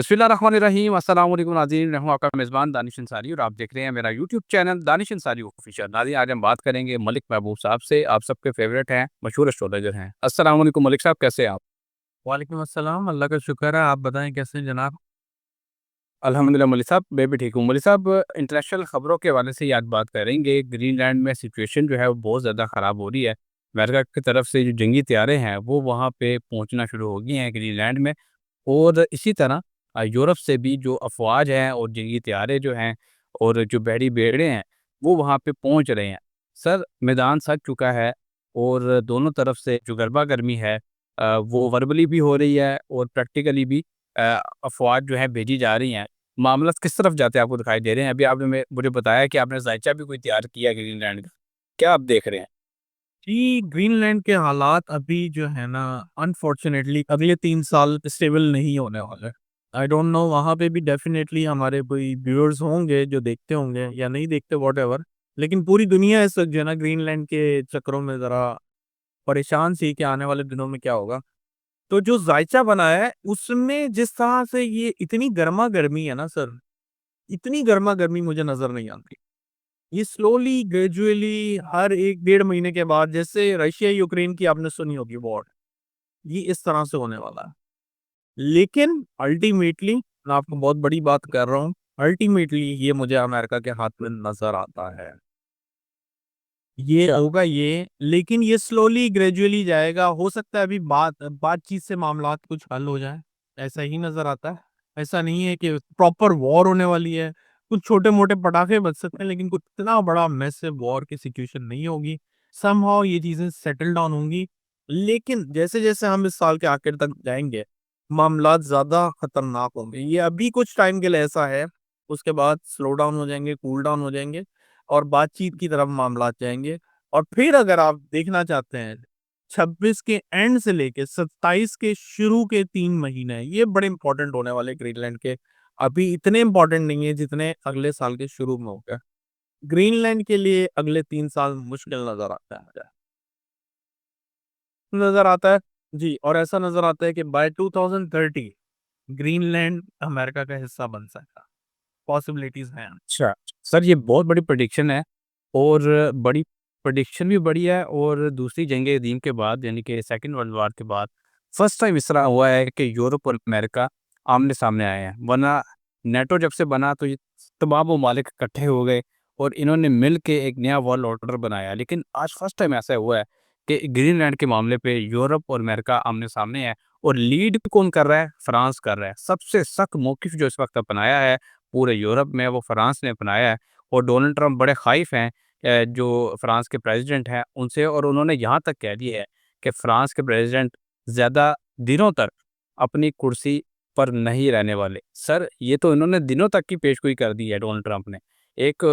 बिस्मिल्लाहिर्रहमानिर्रहीम अस्सलाम वालेकुम नाज़रीन, मैं हूँ आपका मेज़बान दानिश अंसारी और आप देख रहे हैं मेरा YouTube channel Danish Ansari official. नाज़रीन, आज हम बात करेंगे मलिक महबूब साहब से, आप सबके फ़ेवरेट हैं, मशहूर एस्ट्रोलॉजर हैं। अस्सलाम वालेकुम मलिक साहब, कैसे हैं आप? वालेकुम अस्सलाम, अल्लाह का शुक्र है। आप बताएँ कैसे हैं जनाब? अल्हम्दुलिल्लाह मलिक साहब, मैं भी ठीक हूँ। मलिक साहब, इंटरनेशनल खबरों के हवाले से ही आज बात करेंगे। ग्रीनलैंड में सिचुएशन जो है वो बहुत ज़्यादा ख़राब हो रही है। अमेरिका की तरफ से जो जंगी तैयारे हैं वो वहाँ पे पहुँचना शुरू हो गई हैं ग्रीनलैंड में। और इसी तरह यूरोप से भी जो अफ़वाज हैं और जंगी तैयारे जो हैं और जो बहरी बेड़े हैं, वो वहाँ पे पहुँच रहे हैं। सर, मैदान सज चुका है और दोनों तरफ से जो गरमा गर्मी है वो वर्बली भी हो रही है और प्रैक्टिकली भी अ, अफ़वाज जो हैं भेजी जा रही हैं। मामला किस तरफ जाते हैं आपको दिखाई दे रहे हैं? अभी आपने मुझे बताया कि आपने ज़ायचा भी कोई तैयार किया है ग्रीनलैंड का। क्या आप देख रहे हैं? जी, ग्रीनलैंड के हालात अभी जो है ना अनफॉर्च्यूनेटली अगले 3 साल स्टेबल नहीं होने वाले। आई डोंट नो वहाँ पे भी डेफ़िनेटली हमारे कोई व्यूअर्स होंगे जो देखते होंगे या नहीं देखते व्हाटएवर। लेकिन पूरी दुनिया इस वक़्त जो है ना ग्रीनलैंड के चक्करों में ज़रा परेशान सी कि आने वाले दिनों में क्या होगा। तो जो ज़ायचा बनाया है उसमें जिस तरह से ये इतनी गरमा-गर्मी है ना सर, इतनी गरमा-गर्मी मुझे नज़र नहीं आती। ये स्लोली ग्रेजुअली हर 1 डेढ़ महीने के बाद जैसे रशिया-यूक्रेन की आपने सुनी होगी वॉर, ये इस तरह से होने वाला है। लेकिन अल्टीमेटली मैं आपको बहुत बड़ी बात कर रहा हूँ, अल्टीमेटली ये मुझे अमेरिका के हाथ में नज़र आता है। ये होगा ये, लेकिन ये स्लोली ग्रेजुअली जाएगा। हो सकता है अभी बातचीत से मामलात कुछ हल हो जाए, ऐसा ही नज़र आता है। ऐसा नहीं है कि प्रॉपर वॉर होने वाली है। कुछ छोटे-मोटे पटाखे बज सकते हैं, लेकिन कुछ इतना बड़ा मैसिव वॉर की सिचुएशन नहीं होगी। समहाउ ये चीज़ें सेटल डाउन होंगी। लेकिन जैसे-जैसे हम इस साल के आखिर तक जाएँगे, मामलात ज़्यादा खतरनाक होंगे। ये अभी कुछ टाइम के लिए ऐसा है, उसके बाद स्लो डाउन हो जाएँगे, कूल डाउन हो जाएँगे और बातचीत की तरफ मामलात जाएँगे। और फिर अगर आप देखना चाहते हैं 26 के एंड से लेके 27 के शुरू के 3 महीने, ये बड़े इंपॉर्टेंट होने वाले ग्रीनलैंड के। अभी इतने इंपॉर्टेंट नहीं है जितने अगले साल के शुरू में हो गए। ग्रीनलैंड के लिए अगले 3 साल मुश्किल नज़र आता है मुझे। नज़र आता है जी, और ऐसा नज़र आता है कि बाय 2030 ग्रीनलैंड अमेरिका का हिस्सा बन सकता है। पॉसिबिलिटीज़ हैं। अच्छा, सर ये बहुत बड़ी प्रेडिक्शन है और बड़ी प्रेडिक्शन भी बड़ी है और दूसरी जंग-ए-अज़ीम के बाद यानी कि सेकंड वर्ल्ड वॉर के बाद फर्स्ट टाइम इस तरह हुआ है कि यूरोप और अमेरिका आमने-सामने आए हैं। वरना नेटो जब से बना तो ये तमाम ममालिक इकट्ठे हो गए और इन्होंने मिल के एक नया वर्ल्ड ऑर्डर बनाया। लेकिन आज फर्स्ट टाइम ऐसा हुआ है कि ग्रीनलैंड के मामले पे यूरोप और अमेरिका आमने-सामने है और लीड कौन कर रहा है? फ्रांस कर रहा है। सबसे सख्त मौक़िफ़ जो इस वक़्त अपनाया है पूरे यूरोप में वो फ्रांस ने अपनाया है और डोनाल्ड ट्रंप बड़े ख़ाइफ़ हैं जो फ्रांस के प्रेसिडेंट हैं उनसे और उन्होंने यहाँ तक कह दिया है कि फ्रांस के प्रेसिडेंट ज़्यादा दिनों तक अपनी कुर्सी पर नहीं रहने वाले। सर, ये तो इन्होंने दिनों तक की पेशगोई कर दी है डोनाल्ड ट्रंप ने। एक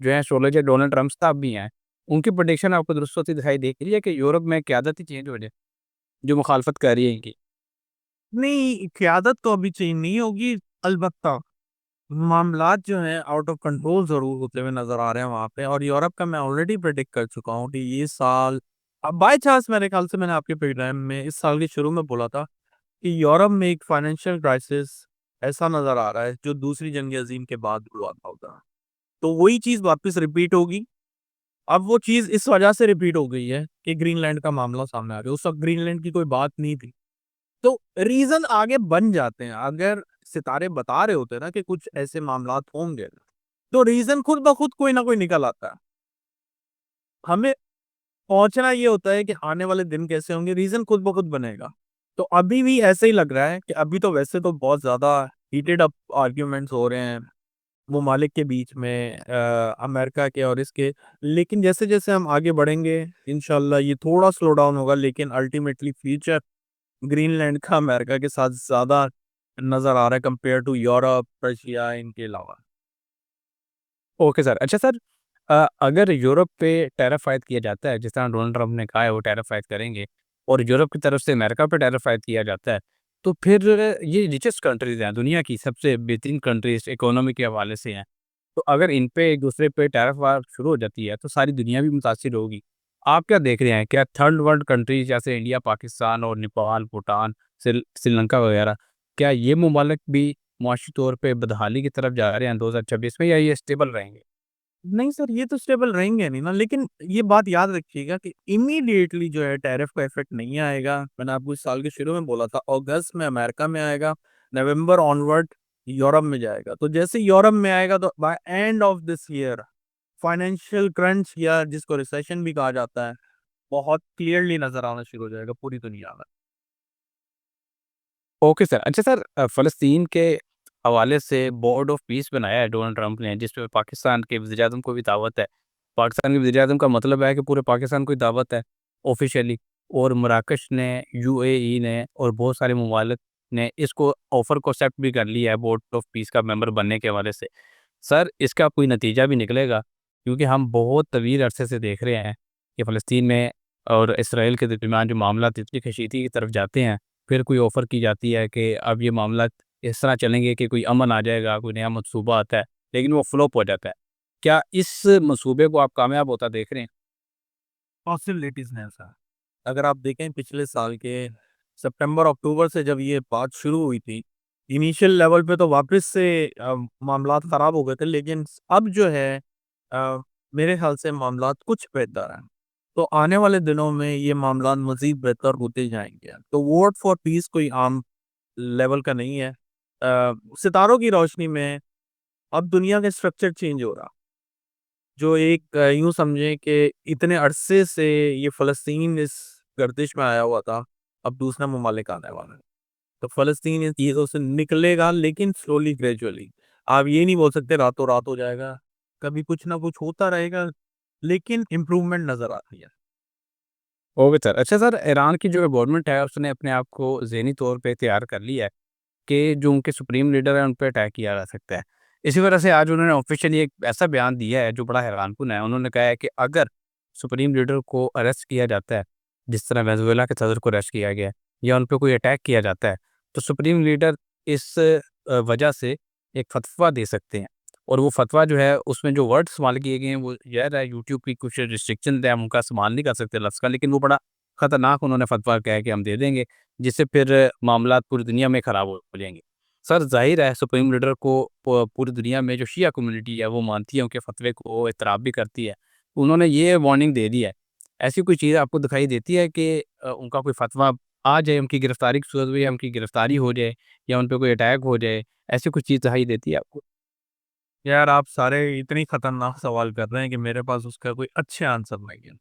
जो है एस्ट्रोलॉजर डोनाल्ड ट्रंप साहब भी हैं, उनकी प्रेडिक्शन आपको दुरुस्त होती दिखाई दे रही है कि यूरोप में क़यादत ही चेंज हो जाए, जो मुखालफत कर रही है इनकी। नहीं, क़यादत तो अभी चेंज नहीं होगी, अलबत्ता मामलात जो हैं आउट ऑफ कंट्रोल ज़रूर होते हुए नज़र आ रहे हैं वहाँ पे। और यूरोप का मैं ऑलरेडी प्रेडिक्ट कर चुका हूँ कि ये साल अब बाय चांस मेरे ख़्याल से मैंने आपके प्रोग्राम में इस साल के शुरू में बोला था कि यूरोप में एक फाइनेंशियल क्राइसिस ऐसा नज़र आ रहा है जो दूसरी जंग-ए-अज़ीम के बाद हुआ था उधर। तो वही चीज़ वापस रिपीट होगी। अब वो चीज़ इस वजह से रिपीट हो गई है कि ग्रीनलैंड का मामला सामने आ गया। उस वक़्त ग्रीनलैंड की कोई बात नहीं थी। तो रीज़न आगे बन जाते हैं। अगर सितारे बता रहे होते हैं ना कि कुछ ऐसे मामलात होंगे, तो रीज़न खुद ब खुद कोई ना कोई निकल आता है। हमें पहुँचना ये होता है कि आने वाले दिन कैसे होंगे, रीज़न खुद ब खुद बनेगा। तो अभी भी ऐसे ही लग रहा है कि अभी तो वैसे तो बहुत ज़्यादा हीटेड अप आर्ग्यूमेंट्स हो रहे हैं, ममालिक के बीच में अमेरिका के और इसके। लेकिन जैसे-जैसे हम आगे बढ़ेंगे, इंशाल्लाह ये थोड़ा स्लो डाउन होगा, लेकिन अल्टीमेटली फ्यूचर ग्रीनलैंड का अमेरिका के साथ ज़्यादा नज़र आ रहा है कंपेयर टू यूरोप, रशिया इनके अलावा। Okay sir. अच्छा सर, अगर यूरोप पे टैरिफ आयद किया जाता है, जिस तरह डोनाल्ड ट्रंप ने कहा है वो टैरिफ आयद करेंगे और यूरोप की तरफ से अमेरिका पे टैरिफ आयद किया जाता है, तो फिर ये रिचेस्ट कंट्रीज़ हैं, दुनिया की सबसे बेहतरीन कंट्रीज़ इकोनॉमी के हवाले से हैं। तो अगर इन पे एक दूसरे पे टैरिफ वार शुरू हो जाती है, तो सारी दुनिया भी मुतासिर होगी। आप क्या देख रहे हैं? क्या थर्ड वर्ल्ड कंट्रीज़ जैसे इंडिया, पाकिस्तान और नेपाल, भूटान, श्रीलंका वगैरह, क्या ये ममालिक भी मुआशी तौर पे बदहाली की तरफ जा रहे हैं 2026 में, या ये स्टेबल रहेंगे? नहीं सर, ये तो स्टेबल रहेंगे नहीं ना, लेकिन ये बात याद रखिएगा कि इमीडिएटली जो है टैरिफ का इफेक्ट नहीं आएगा। मैंने आपको इस साल के शुरू में बोला था, अगस्त में अमेरिका में आएगा, नवंबर ऑनवर्ड यूरोप में जाएगा। तो जैसे यूरोप में आएगा तो by end of this year financial crunch या जिसको रिसेशन भी कहा जाता है, बहुत क्लियरली नजर आना शुरू हो जाएगा पूरी दुनिया में। Okay sir. अच्छा सर, फ़लस्तीन के हवाले से बोर्ड ऑफ पीस बनाया है डोनाल्ड ट्रंप ने, जिसमें पाकिस्तान के वज़ीर-ए-आज़म को भी दावत है। पाकिस्तान के वज़ीर-ए-आज़म का मतलब है कि पूरे पाकिस्तान को ही दावत है ऑफ़िशियली, और मराकश ने, यूएई ने और बहुत सारे ममालिक ने इसको ऑफ़र को एक्सेप्ट भी कर लिया है बोर्ड ऑफ पीस का मेंबर बनने के हवाले से। सर, इसका कोई नतीजा भी निकलेगा? क्योंकि हम बहुत तवील अरसे से देख रहे हैं कि फ़लस्तीन में और इसराइल के दरमियान जो मामलात इतनी कशीदगी की तरफ जाते हैं, फिर कोई ऑफ़र की जाती है कि अब ये मामलात इस तरह चलेंगे कि कोई अमन आ जाएगा, कोई नया मंसूबा आता है, लेकिन वो फ्लॉप हो जाता है। क्या इस मंसूबे को आप कामयाब होता देख रहे हैं? पॉसिबिलिटीज हैं सर। अगर आप देखें पिछले साल के सितंबर अक्टूबर से जब ये बात शुरू हुई थी, इनिशियल लेवल पे तो वापस से मामलात खराब हो गए थे, लेकिन अब जो है अ, मेरे ख्याल से मामलात कुछ बेहतर हैं। तो आने वाले दिनों में ये मामलात मजीद बेहतर होते जाएंगे। तो वोट फॉर पीस कोई आम लेवल का नहीं है। सितारों की रोशनी में अब दुनिया का स्ट्रक्चर चेंज हो रहा, जो एक यूँ समझें कि इतने अरसे से ये फ़लस्तीन इस गर्दिश में आया हुआ था, अब दूसरा ममालिक आने वाला है। तो फ़लस्तीन इन चीज़ों से निकलेगा, लेकिन स्लोली ग्रेजुअली। आप ये नहीं बोल सकते रातों-रात हो जाएगा, कभी कुछ ना कुछ होता रहेगा, लेकिन इम्प्रूवमेंट नज़र आती है। Okay sir. अच्छा सर, ईरान की जो गवर्नमेंट है उसने अपने आप को ज़हनी तौर पे तैयार कर लिया है कि जो उनके सुप्रीम लीडर हैं उन पे अटैक किया जा सकता है। इसी वजह से आज उन्होंने ऑफ़िशियली एक ऐसा बयान दिया है जो बड़ा हैरानकुन है। उन्होंने कहा है कि अगर सुप्रीम लीडर को अरेस्ट किया जाता है, जिस तरह वेनेज़ुएला के सदर को अरेस्ट किया गया है, या उन पे कोई अटैक किया जाता है, तो सुप्रीम लीडर इस वजह से एक फ़तवा दे सकते हैं। और वो फ़तवा जो है उसमें जो वर्ड इस्तेमाल किए गए हैं वो ज़ाहिर है यूट्यूब की कुछ रिस्ट्रिक्शन है, हम उनका इस्तेमाल नहीं कर सकते लफ्ज़ का, लेकिन वो बड़ा ख़तरनाक उन्होंने फ़तवा कहा है कि हम दे देंगे, जिससे फिर मामलात पूरी दुनिया में ख़राब हो जाएँगे। सर, ज़ाहिर है सुप्रीम लीडर को पूरी दुनिया में जो शिया कम्युनिटी है वो मानती है, उनके फ़तवे को एहतराम भी करती है। उन्होंने ये वार्निंग दे दी है। ऐसी कोई चीज़ आपको दिखाई देती है कि उनका कोई फ़तवा आ जाए, उनकी गिरफ़्तारी की सूरत में, या उनकी गिरफ़्तारी हो जाए, या उन पे कोई अटैक हो जाए, ऐसी कुछ चीज़ दिखाई देती है आपको? यार, आप सारे इतनी खतरनाक सवाल कर रहे हैं कि मेरे पास उसका कोई अच्छे आंसर नहीं है।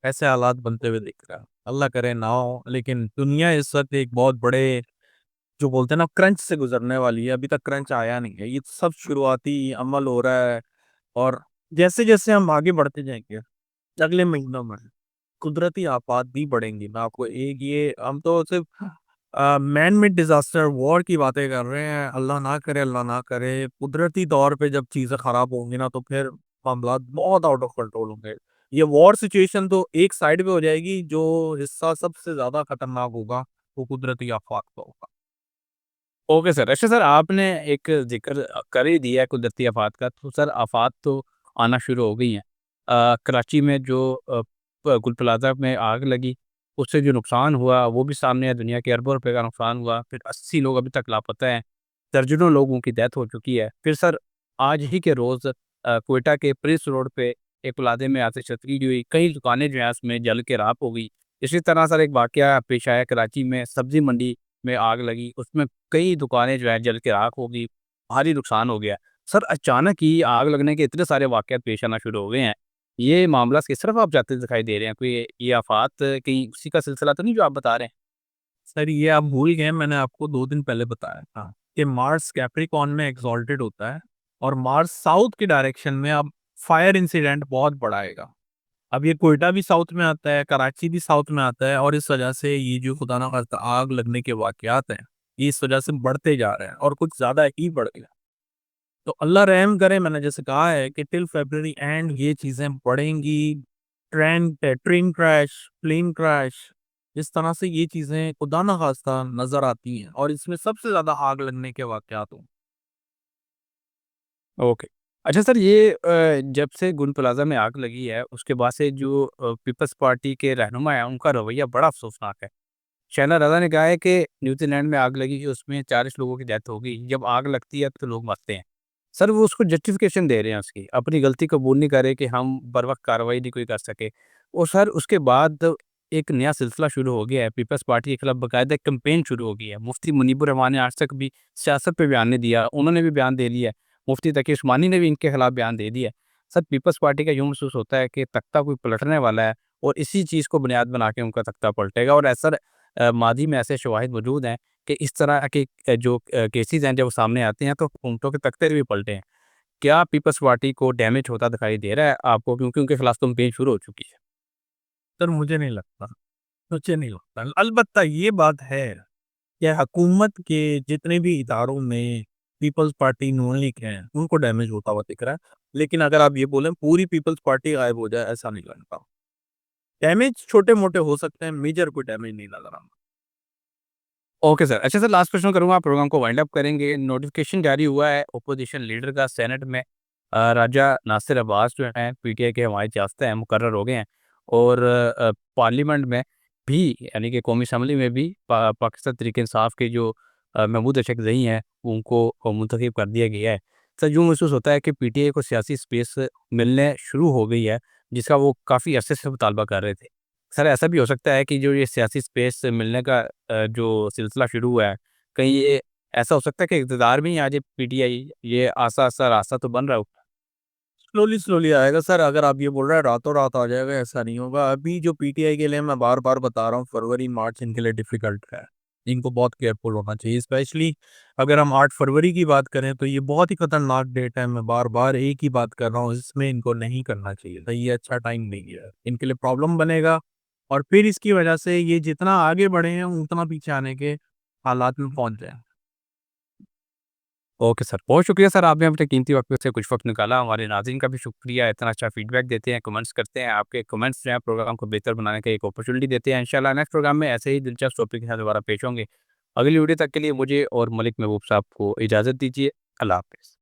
ऐसे हालात बनते हुए दिख रहा है। अल्लाह करे ना हो, लेकिन दुनिया इस वक़्त एक बहुत बड़े जो बोलते हैं ना क्रंच से गुज़रने वाली है। अभी तक क्रंच आया नहीं है। ये सब शुरुआती अमल हो रहा है, और जैसे-जैसे हम आगे बढ़ते जाएँगे, अगले महीनों में कुदरती आफ़ात भी बढ़ेंगी। मैं आपको एक ये हम तो सिर्फ़ मैन मेड डिज़ास्टर वॉर की बातें कर रहे हैं। अल्लाह ना करे, कुदरती तौर पे जब चीज़ें ख़राब होंगी ना, तो फिर मामलात बहुत आउट ऑफ कंट्रोल होंगे। ये वॉर सिचुएशन तो एक साइड पे हो जाएगी, जो हिस्सा सबसे ज़्यादा खतरनाक होगा, वो कुदरती आफ़ात का होगा। Okay sir. अच्छा सर, आपने एक ज़िक्र कर ही दिया है कुदरती आफ़ात का, तो सर आफ़ात तो आना शुरू हो गई हैं। कराची में जो गुल प्लाज़ा में आग लगी, उससे जो नुकसान हुआ वो भी सामने है, दुनिया के अरबों रुपए का नुकसान हुआ, फिर 80 लोग अभी तक लापता हैं, दर्जनों लोगों की डेथ हो चुकी है। फिर सर आज ही के रोज़ क्वेटा के प्रिंस रोड पे एक प्लाज़े में आतिशबाज़ी हुई, कई दुकानें जो हैं उसमें जल के राख हो गई। इसी तरह सर एक वाक़या पेश आया कराची में, सब्ज़ी मंडी में आग लगी, उसमें कई दुकानें जो हैं जल के राख हो गई, भारी नुकसान हो गया। सर अचानक ही आग लगने के इतने सारे वाक़यात पेश आना शुरू हो गए हैं। ये मामला किस तरफ आप जाते दिखाई दे रहे हैं? कोई ये आफ़ात कहीं उसी का सिलसिला तो नहीं जो आप बता रहे हैं? सर, ये आप भूल गए, मैंने आपको 2 दिन पहले बताया था कि मार्स कैप्रिकॉर्न में एक्सॉल्टेड होता है, और मार्स साउथ की डायरेक्शन में अब फायर इंसिडेंट बहुत बड़ा आएगा। अब ये क्वेटा भी साउथ में आता है, कराची भी साउथ में आता है, और इस वजह से ये जो खुदा ना खास्ता आग लगने के वाक़यात हैं, ये इस वजह से बढ़ते जा रहे हैं, और कुछ ज़्यादा ही बढ़ गए। तो अल्लाह रहम करे, मैंने जैसे कहा है कि टिल फ़रवरी एंड ये चीज़ें बढ़ेंगी। ट्रेन क्रैश, प्लेन क्रैश, इस तरह से ये चीज़ें खुदा ना खास्ता नज़र आती हैं, और इसमें सबसे ज़्यादा आग लगने के वाक़यात हों। ओके। अच्छा सर, ये जब से गुल प्लाज़ा में आग लगी है, उसके बाद से जो पीपल्स पार्टी के रहनुमा हैं, उनका रवैया बड़ा अफ़सोसनाक है। शायना रज़ा ने कहा है कि न्यूज़ीलैंड में आग लगी, उसमें 40 लोगों की डेथ हो गई। जब आग लगती है तो लोग मरते हैं। सर वो उसको जस्टिफ़िकेशन दे रहे हैं उसकी, अपनी गलती कबूल नहीं कर रहे कि हम बर वक़्त कार्रवाई नहीं कोई कर सके। और सर उसके बाद एक नया सिलसिला शुरू हो गया है, पीपल्स पार्टी के खिलाफ बाकायदा एक कैंपेन शुरू हो गई है। मुफ्ती मुनीबुर रहमान ने आज तक भी सियासत पे बयान नहीं दिया, उन्होंने भी बयान दे दिया है। मुफ्ती तकी उस्मानी ने भी इनके खिलाफ बयान दे दिया है। सर पीपल्स पार्टी का यूँ महसूस होता है कि तख्ता कोई पलटने वाला है और इसी चीज़ को बुनियाद बना के उनका तख्ता पलटेगा। और सर माज़ी में ऐसे शवाहिद मौजूद हैं कि इस तरह के जो केसेज़ हैं जब सामने आते हैं तो हुकूमतों के तख्ते भी पलटे हैं। क्या पीपल्स पार्टी को डैमेज होता दिखाई दे रहा है आपको, क्योंकि उनके खिलाफ कैंपेन शुरू हो चुकी है? सर मुझे नहीं लगता। अलबत्ता ये बात है कि हुकूमत के जितने भी इदारों में पीपल्स पार्टी नून लीग है, उनको डैमेज होता हुआ दिख रहा है। लेकिन अगर आप ये बोलें पूरी पीपल्स पार्टी गायब हो जाए, ऐसा नहीं लगता। डैमेज छोटे-मोटे हो सकते हैं, मेजर कोई डैमेज नहीं नज़र आता। Okay sir. अच्छा सर, लास्ट क्वेश्चन करूँगा, प्रोग्राम को वाइंड अप करेंगे। नोटिफ़िकेशन जारी हुआ है अपोज़िशन लीडर का सेनेट में, राजा नासिर अब्बास जो हैं पीटीआई के हमारे चास्ते हैं, मुकर्रर हो गए हैं। और पार्लियामेंट में भी यानी कि कौमी असम्बली में भी पाकिस्तान तहरीक-ए-इंसाफ के जो महमूद अशरफ ज़ई हैं उनको मुंतखब कर दिया गया है। सर यूँ महसूस होता है कि पीटीआई को सियासी स्पेस मिलने शुरू हो गई है, जिसका वो काफ़ी अरसे से मुतालबा कर रहे थे। सर ऐसा भी हो सकता है कि जो ये सियासी स्पेस मिलने का जो सिलसिला शुरू हुआ है, कहीं ये ऐसा हो सकता है कि इक़्तिदार में ही आ जाए पीटीआई, ये आसा-आसा रास्ता तो बन रहा है। स्लोली आएगा सर। अगर आप ये बोल रहे हैं रातों-रात आ जाएगा, ऐसा नहीं होगा। अभी जो पीटीआई के लिए मैं बार-बार बता रहा हूँ, फरवरी, मार्च इनके लिए डिफ़िकल्ट है। इनको बहुत केयरफुल होना चाहिए। स्पेशली अगर हम 8 फरवरी की बात करें तो ये बहुत ही खतरनाक डेट है। मैं बार-बार एक ही बात कर रहा हूँ, इसमें इनको नहीं करना चाहिए था। ये अच्छा टाइम नहीं है। इनके लिए प्रॉब्लम बनेगा और फिर इसकी वजह से ये जितना आगे बढ़े हैं, उतना पीछे आने के हालात में पहुँच जाएँ। ओके सर, बहुत शुक्रिया सर, आपने अपने कीमती वक़्त में से कुछ वक़्त निकाला। हमारे नाज़रीन का भी शुक्रिया, इतना अच्छा फीडबैक देते हैं, कमेंट्स करते हैं। आपके कमेंट्स जो हैं प्रोग्राम को बेहतर बनाने का एक अपॉर्च्युनिटी देते हैं। इंशाल्लाह नेक्स्ट प्रोग्राम में ऐसे ही दिलचस्प टॉपिक के साथ दोबारा पेश होंगे। अगली वीडियो तक के लिए मुझे और मलिक महबूब साहब को इजाज़त दीजिए। अल्लाह हाफ़िज़।